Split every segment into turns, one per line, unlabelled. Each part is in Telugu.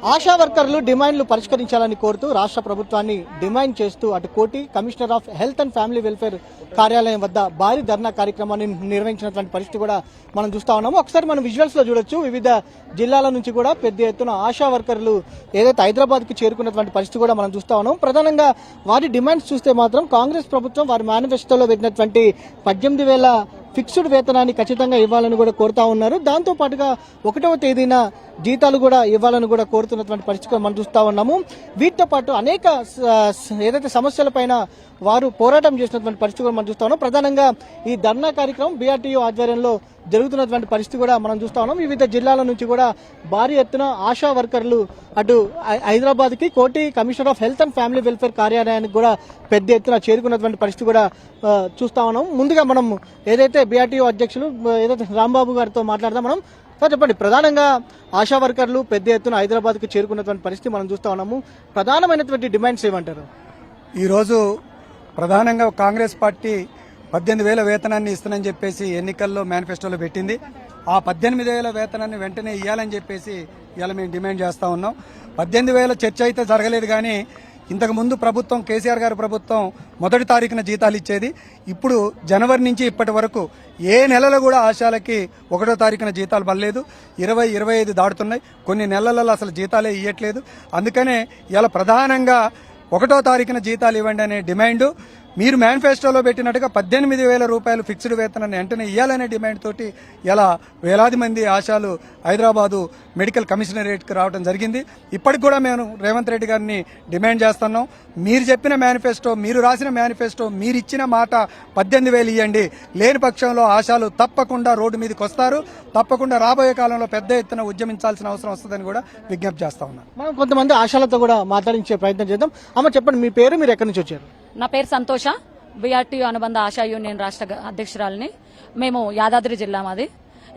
ఆశా వర్కర్లు డిమాండ్లు పరిష్కరించాలని కోరుతూ రాష్ట్ర ప్రభుత్వాన్ని డిమాండ్ చేస్తూ అటు కోటి commissioner of health and family welfare కార్యాలయం వద్ద భారీ ధర్నా కార్యక్రమాన్ని నిర్వహించినటువంటి పరిస్థితి కూడా మనం చూస్తా ఉన్నాము. ఒకసారి మనం విజువల్స్ లో చూడొచ్చు. వివిధ జిల్లాల నుంచి కూడా పెద్ద ఎత్తున ఆశా వర్కర్లు ఏదైతే హైదరాబాద్ కి చేరుకున్నటువంటి పరిస్థితి కూడా మనం చూస్తా ఉన్నాం. ప్రధానంగా వారి డిమాండ్స్ చూస్తే మాత్రం కాంగ్రెస్ ప్రభుత్వం వారి మేనిఫెస్టోలో పెట్టినటువంటి 18,000 ఫిక్స్డ్ వేతనాన్ని ఖచ్చితంగా ఇవ్వాలని కూడా కోరుతా ఉన్నారు. దాంతో పాటుగా 1వ తేదీన జీతాలు కూడా ఇవ్వాలని కూడా కోరుతున్నటువంటి పరిస్థితి మనం చూస్తా ఉన్నాము. వీటితో పాటు అనేక ఏదైతే సమస్యలపైన వారు పోరాటం చేసినటువంటి పరిస్థితి కూడా మనం చూస్తా ఉన్నాం. ప్రధానంగా ఈ ధర్నా కార్యక్రమం బీఆర్టీయూ ఆధ్వర్యంలో జరుగుతున్నటువంటి పరిస్థితి కూడా మనం చూస్తా ఉన్నాం. వివిధ జిల్లాల నుంచి కూడా భారీ ఎత్తున ఆశా వర్కర్లు అటు హైదరాబాద్ కి కోటి commissioner of health and family welfare కార్యాలయానికి కూడా పెద్ద ఎత్తున చేరుకున్నటువంటి పరిస్థితి కూడా చూస్తా ఉన్నాం. ముందుగా మనం ఏదైతే బీఆర్టీయూ అధ్యక్షులు ఏదైతే రాంబాబు గారితో మాట్లాడదాం. మనం సార్ చెప్పండి, ప్రధానంగా ఆశా వర్కర్లు పెద్ద ఎత్తున హైదరాబాద్ కి చేరుకున్నటువంటి పరిస్థితి మనం చూస్తా ఉన్నాము. ప్రధానమైనటువంటి డిమాండ్స్ ఏమంటారు?
ఈరోజు ప్రధానంగా కాంగ్రెస్ పార్టీ 18,000 వేతనాన్ని ఇస్తానని చెప్పేసి ఎన్నికల్లో మేనిఫెస్టోలో పెట్టింది. ఆ 18,000 వేతనాన్ని వెంటనే ఇవ్వాలని చెప్పేసి ఇవాళ మేము డిమాండ్ చేస్తా ఉన్నాం. 18,000 చర్చ అయితే జరగలేదు, కానీ ఇంతకు ముందు ప్రభుత్వం కేసీఆర్ గారి ప్రభుత్వం 1వ తారీఖున జీతాలు ఇచ్చేది. ఇప్పుడు జనవరి నుంచి ఇప్పటి వరకు ఏ నెలలో కూడా ఆశాలకి 1వ తారీఖున జీతాలు పడలేదు. 20, 25 దాటుతున్నాయి. కొన్ని నెలలలో అసలు జీతాలే ఇవ్వట్లేదు. అందుకనే ఇలా ప్రధానంగా 1వ తారీఖున జీతాలు ఇవ్వండి అనే డిమాండ్. మీరు మేనిఫెస్టోలో పెట్టినట్టుగా 18,000 రూపాయలు ఫిక్స్డ్ వేతనాన్ని వెంటనే ఇవ్వాలనే డిమాండ్ తోటి ఇలా వేలాది మంది ఆశాలు హైదరాబాదు మెడికల్ కమిషనరేట్కి రావడం జరిగింది. ఇప్పటికి కూడా మేము రేవంత్ రెడ్డి గారిని డిమాండ్ చేస్తున్నాం. మీరు చెప్పిన మేనిఫెస్టో, మీరు రాసిన మేనిఫెస్టో, మీరు ఇచ్చిన మాట 18,000 ఇవ్వండి. లేని పక్షంలో ఆశాలు తప్పకుండా రోడ్డు మీదకి వస్తారు. తప్పకుండా రాబోయే కాలంలో పెద్ద ఎత్తున ఉద్యమించాల్సిన అవసరం వస్తుందని కూడా విజ్ఞప్తి చేస్తా ఉన్నాం.
మనం కొంతమంది ఆశాలతో కూడా మాట్లాడించే ప్రయత్నం చేద్దాం. అమ్మ చెప్పండి, మీ పేరు, మీరు ఎక్కడి నుంచి వచ్చారు?
నా పేరు సంతోష, బీఆర్టీయూ అనుబంధ ఆశా యూనియన్ రాష్ట్ర అధ్యక్షురాలిని. మేము యాదాద్రి జిల్లా మాది.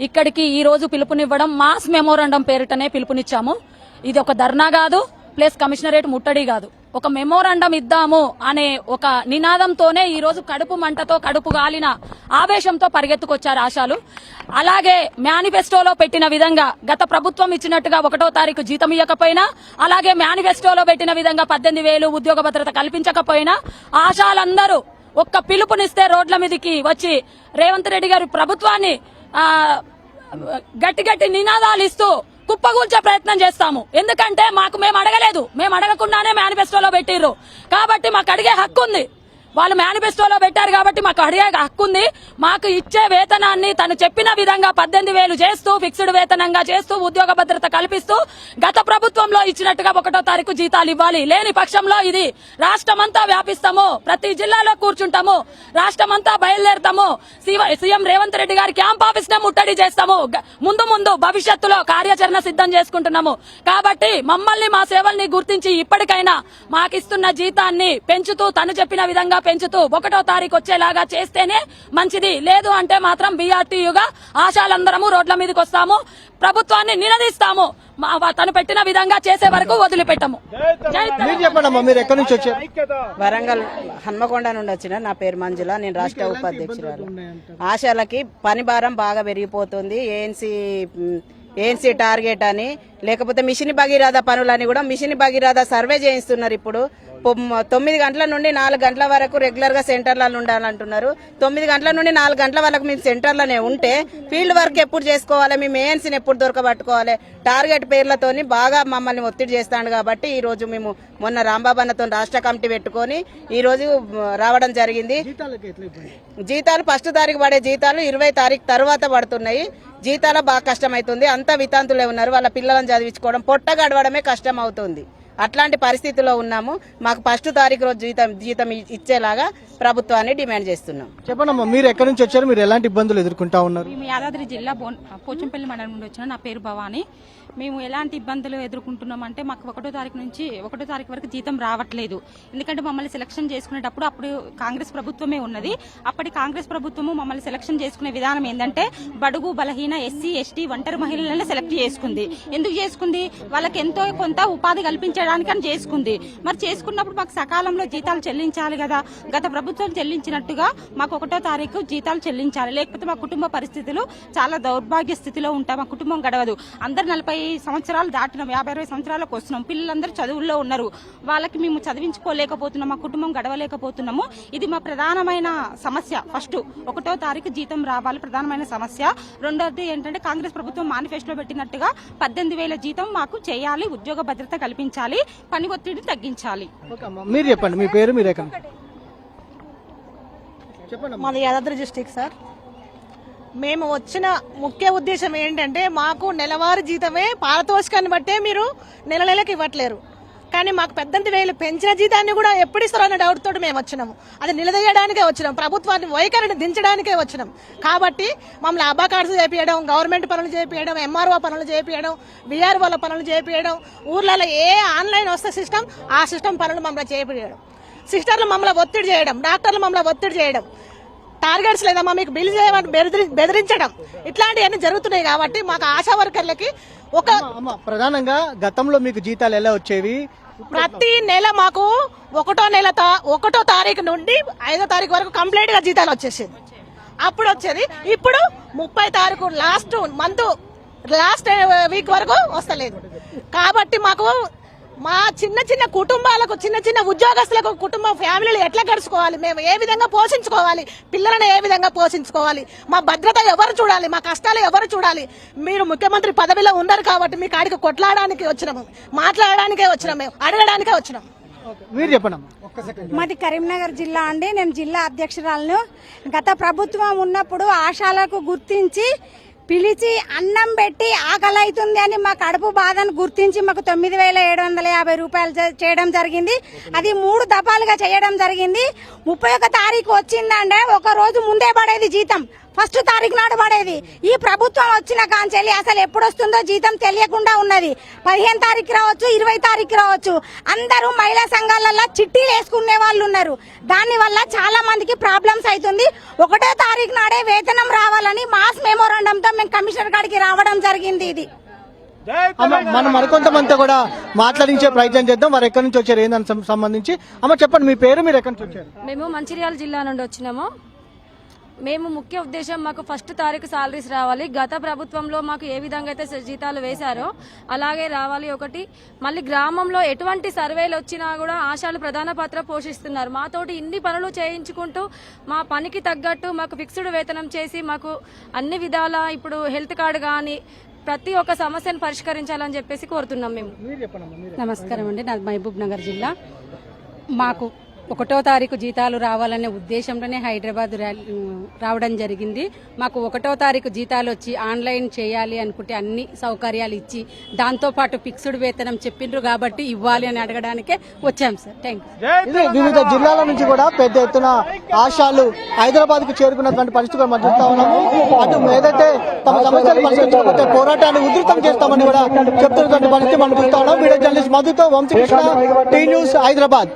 ఇక్కడికి ఈ రోజు పిలుపునివ్వడం మాస్ మెమోరాండం పేరిటనే పిలుపునిచ్చాము. ఇది ఒక ధర్నా కాదు, ప్లస్ కమిషనరేట్ ముట్టడి కాదు, ఒక మెమోరాండం ఇద్దాము అనే ఒక నినాదంతోనే ఈ రోజు కడుపు మంటతో, కడుపు గాలిన ఆవేశంతో పరిగెత్తుకొచ్చారు ఆశాలు. అలాగే మేనిఫెస్టోలో పెట్టిన విధంగా గత ప్రభుత్వం ఇచ్చినట్టుగా 1వ తారీఖు జీతం ఇవ్వకపోయినా, అలాగే మేనిఫెస్టోలో పెట్టిన విధంగా 18,000 ఉద్యోగ భద్రత కల్పించకపోయినా ఆశాలందరూ ఒక్క పిలుపునిస్తే రోడ్ల మీదకి వచ్చి రేవంత్ రెడ్డి గారి ప్రభుత్వాన్ని గట్టి గట్టి నినాదాలు ఇస్తూ కుప్పగూల్చే ప్రయత్నం చేస్తాము. ఎందుకంటే మేము అడగలేదు, మేము అడగకుండానే మేనిఫెస్టోలో పెట్టిర్రు కాబట్టి మాకు అడిగే హక్కు ఉంది. వాళ్ళు మేనిఫెస్టోలో పెట్టారు కాబట్టి మాకు అడిగే హక్కు ఉంది. మాకు ఇచ్చే వేతనాన్ని తను చెప్పిన విధంగా 18,000 చేస్తూ, ఫిక్స్డ్ వేతనంగా చేస్తూ, ఉద్యోగ భద్రత కల్పిస్తూ గత ప్రభుత్వంలో ఇచ్చినట్టుగా 1వ తారీఖు జీతాలు ఇవ్వాలి. లేని పక్షంలో ఇది రాష్ట్రమంతా వ్యాపిస్తాము, ప్రతి జిల్లాలో కూర్చుంటాము, రాష్ట్రమంతా బయలుదేరుతాము, సీఎం రేవంత్ రెడ్డి గారి క్యాంప్ ఆఫీస్ నే ముట్టడి చేస్తాము. ముందు భవిష్యత్తులో కార్యాచరణ సిద్ధం చేసుకుంటున్నాము. కాబట్టి మమ్మల్ని, మా సేవల్ని గుర్తించి ఇప్పటికైనా మాకిస్తున్న జీతాన్ని పెంచుతూ, తను చెప్పిన విధంగా పెంచుతూ 1వ తారీఖు వచ్చేలాగా చేస్తేనే మంచిది. లేదు అంటే మాత్రం బీఆర్టీయూగా ఆశాలందరము రోడ్ల మీదకి వస్తాము, ప్రభుత్వాన్ని నిలదీస్తాము. తను పెట్టిన విధంగా చేసే వరకు వదిలిపెట్టము.
వరంగల్ హన్మకొండ నుండి వచ్చిన నా పేరు మంజుల, నేను రాష్ట్ర ఉపాధ్యక్షురాలు. ఆశాలకి పని భారం బాగా పెరిగిపోతుంది. ఏఎన్సీ టార్గెట్ అని, లేకపోతే మిషన్ భగీరథ పనులని కూడా మిషన్ భగీరథ సర్వే చేయిస్తున్నారు. ఇప్పుడు 9 గంటల నుండి 4 గంటల వరకు రెగ్యులర్ గా సెంటర్లలో ఉండాలంటున్నారు. 9 గంటల నుండి 4 గంటల వరకు మేము సెంటర్లోనే ఉంటే ఫీల్డ్ వర్క్ ఎప్పుడు చేసుకోవాలి, మేము ఏఎన్సీని ఎప్పుడు దొరకబట్టుకోవాలి, టార్గెట్ పేర్లతోని బాగా మమ్మల్ని ఒత్తిడి చేస్తాడు. కాబట్టి ఈ రోజు మేము మొన్న రాంబాబు అన్నతో రాష్ట్ర కమిటీ పెట్టుకుని ఈ రోజు రావడం జరిగింది. జీతాలు 1వ తారీఖు పడే జీతాలు 20వ తారీఖు తర్వాత పడుతున్నాయి. జీతాలు బాగా కష్టమవుతుంది. అంతా వితాంతులే ఉన్నారు. వాళ్ళ పిల్లలను చదివించుకోవడం, పొట్ట గడవడమే కష్టం అవుతుంది. అట్లాంటి పరిస్థితిలో ఉన్నాము. మాకు 1వ తారీఖు రోజు జీతం ఇచ్చేలాగా ప్రభుత్వాన్ని డిమాండ్ చేస్తున్నాం.
చెప్పండి, మీరు ఎక్కడి నుంచి వచ్చారు, మీరు ఎలాంటి ఇబ్బందులు ఎదుర్కొంటా ఉన్నారు?
మేము యాదాద్రి జిల్లా పోచంపల్లి మండలం నుండి వచ్చిన. నా పేరు భవాని. మేము ఎలాంటి ఇబ్బందులు ఎదుర్కొంటున్నామంటే మాకు 1వ తారీఖు నుంచి 1వ తారీఖు వరకు జీతం రావట్లేదు. ఎందుకంటే మమ్మల్ని సెలక్షన్ చేసుకునేటప్పుడు అప్పుడు కాంగ్రెస్ ప్రభుత్వమే ఉన్నది. అప్పటి కాంగ్రెస్ ప్రభుత్వము మమ్మల్ని సెలక్షన్ చేసుకునే విధానం ఏంటంటే బడుగు బలహీన ఎస్సీ ఎస్టీ ఒంటరి మహిళలను సెలెక్ట్ చేసుకుంది. ఎందుకు చేసుకుంది? వాళ్ళకి ఎంతో కొంత ఉపాధి కల్పించడానికి చేయడానికి అని చేసుకుంది. మరి చేసుకున్నప్పుడు మాకు సకాలంలో జీతాలు చెల్లించాలి కదా. గత ప్రభుత్వం చెల్లించినట్టుగా మాకు 1వ తారీఖు జీతాలు చెల్లించాలి. లేకపోతే మా కుటుంబ పరిస్థితులు చాలా దౌర్భాగ్య స్థితిలో ఉంటాయి. మా కుటుంబం గడవదు. అందరు 40 సంవత్సరాలు దాటినాం, 50-60 సంవత్సరాలకు వస్తున్నాం. పిల్లలందరూ చదువుల్లో ఉన్నారు. వాళ్ళకి మేము చదివించుకోలేకపోతున్నాం, మా కుటుంబం గడవలేకపోతున్నాము. ఇది మా ప్రధానమైన సమస్య. ఫస్ట్ 1వ తారీఖు జీతం రావాలి, ప్రధానమైన సమస్య. రెండోది ఏంటంటే కాంగ్రెస్ ప్రభుత్వం మేనిఫెస్టోలో పెట్టినట్టుగా 18,000 జీతం మాకు చేయాలి, ఉద్యోగ భద్రత కల్పించాలి, పని ఒత్తిడిని తగ్గించాలి.
ఓకే అమ్మా, మీరు చెప్పండి మీ పేరు మీరు ఎక్కడ చెప్పండి.
మాది యాదాద్రి డిస్టిక్ సార్. మేము వచ్చిన ముఖ్య ఉద్దేశం ఏంటంటే మాకు నెలవారీ జీతమే పారతోషికాన్ని బట్టే మీరు నెలకి ఇవ్వట్లేరు. కానీ మాకు 18,000 పెంచిన జీతాన్ని కూడా ఎప్పుడు ఇస్తారో అనే డౌట్ తోటి మేము వచ్చినాము. అది నిలదీయడానికే వచ్చినాం, ప్రభుత్వాన్ని వైఖరిని దించడానికే వచ్చినాం. కాబట్టి మమ్మల్ని అబ్బా కార్డ్స్ చేపియడం, గవర్నమెంట్ పనులు చేపియడం, ఎంఆర్ఓ పనులు చేపియడం, విఆర్ఓల పనులు చేపియడం, ఊర్లలో ఏ ఆన్లైన్ వస్తే సిస్టమ్ ఆ సిస్టమ్ పనులు మమ్మల్ని చేపియడం, సిస్టర్లు మమ్మల్ని ఒత్తిడి చేయడం, డాక్టర్లు మమ్మల్ని ఒత్తిడి చేయడం, టార్గెట్స్ లేదమ్మా మీకు బిల్ చేయమని బెదిరించడం, ఇట్లాంటివన్నీ జరుగుతున్నాయి. కాబట్టి మాకు ఆశా వర్కర్లకి ఒక
ప్రధానంగా గతంలో మీకు జీతాలు ఎలా వచ్చేవి?
ప్రతి నెల మాకు 1వ తారీఖు నుండి 5వ తారీఖు వరకు కంప్లీట్ గా జీతాలు వచ్చేసేది. అప్పుడు వచ్చేది. ఇప్పుడు 30 తారీఖు లాస్ట్ వీక్ వరకు వస్తలేదు. కాబట్టి మాకు మా చిన్న కుటుంబాలకు, చిన్న ఉద్యోగస్తులకు, కుటుంబ ఫ్యామిలీలు ఎట్లా గడుచుకోవాలి, మేము ఏ విధంగా పోషించుకోవాలి, పిల్లలను ఏ విధంగా పోషించుకోవాలి, మా భద్రత ఎవరు చూడాలి, మా కష్టాలు ఎవరు చూడాలి? మీరు ముఖ్యమంత్రి పదవిలో ఉన్నారు కాబట్టి మీ కాడికి కొట్లాడడానికి వచ్చినాము, మాట్లాడడానికే వచ్చినాం, మేము అడగడానికే వచ్చినాం.
మీరు చెప్పండి.
మాది కరీంనగర్ జిల్లా అండి. నేను జిల్లా అధ్యక్షురాలను. గత ప్రభుత్వం ఉన్నప్పుడు ఆశాలకు గుర్తించి పిలిచి అన్నం పెట్టి ఆకలి అవుతుంది అని మా కడుపు బాధను గుర్తించి మాకు 9,750 రూపాయలు చేయడం జరిగింది. అది 3 దఫాలుగా చేయడం జరిగింది. 31 తారీఖు వచ్చిందంటే ఒక రోజు ముందే పడేది జీతం, 1వ తారీఖు నాడు పడేది. ఈ ప్రభుత్వం వచ్చిన కాంచెల్లి అసలు ఎప్పుడు వస్తుందో జీతం తెలియకుండా ఉన్నది. 15 తారీఖు రావచ్చు, 20 తారీఖు రావచ్చు. అందరూ మహిళా సంఘాలలో చిట్టీలు వేసుకునే వాళ్ళు ఉన్నారు. దాని వల్ల చాలా మందికి ప్రాబ్లమ్స్ అవుతుంది. 1వ తారీఖు నాడే వేతనం రావాలని మాస్ మెమోరాండంతో మేము కమిషనర్ గారికి రావడం జరిగింది. ఇది
మనం మరికొంతమంది కూడా మాట్లాడించే ప్రయత్నం చేద్దాం. వారు ఎక్కడి నుంచి వచ్చారు ఏందని సంబంధించి. అమ్మ చెప్పండి మీ పేరు, మీరు ఎక్కడి నుంచి వచ్చారు?
మేము మంచిర్యాల జిల్లా నుండి వచ్చినాము. మేము ముఖ్య ఉద్దేశం మాకు 1వ తారీఖు సాలరీస్ రావాలి. గత ప్రభుత్వంలో మాకు ఏ విధంగా అయితే జీతాలు వేశారో అలాగే రావాలి. ఒకటి, మళ్ళీ గ్రామంలో ఎటువంటి సర్వేలు వచ్చినా కూడా ఆశాలు ప్రధాన పాత్ర పోషిస్తున్నారు. మాతోటి ఇన్ని పనులు చేయించుకుంటూ మా పనికి తగ్గట్టు మాకు ఫిక్స్డ్ వేతనం చేసి మాకు అన్ని విధాల ఇప్పుడు హెల్త్ కార్డు కానీ ప్రతి ఒక్క సమస్యను పరిష్కరించాలని చెప్పేసి కోరుతున్నాం మేము.
నమస్కారం అండి, నాది మహబూబ్ నగర్ జిల్లా. మాకు 1వ తారీఖు జీతాలు రావాలనే ఉద్దేశంలోనే హైదరాబాద్ రావడం జరిగింది. మాకు 1వ తారీఖు జీతాలు వచ్చి ఆన్లైన్ చేయాలి అనుకుంటే అన్ని సౌకర్యాలు ఇచ్చి దాంతోపాటు ఫిక్స్డ్ వేతనం చెప్పిండ్రు కాబట్టి ఇవ్వాలి అని అడగడానికే వచ్చాం సార్. Thank you.
వివిధ జిల్లాల నుంచి కూడా పెద్ద ఎత్తున ఆశాలు హైదరాబాద్ కు చేరుకున్నటువంటి పరిస్థితులు మనం చూస్తా ఉన్నాము. అటు ఏదైతే తమ సమస్యలు పరిష్కరించకపోతే పోరాటాన్ని ఉధృతం చేస్తామని కూడా చెప్తున్నటువంటి పరిస్థితి మనం చూస్తా ఉన్నాం. వీడియో జర్నలిస్ట్ మధుతో వంశీకృష్ణ, టీ న్యూస్, హైదరాబాద్.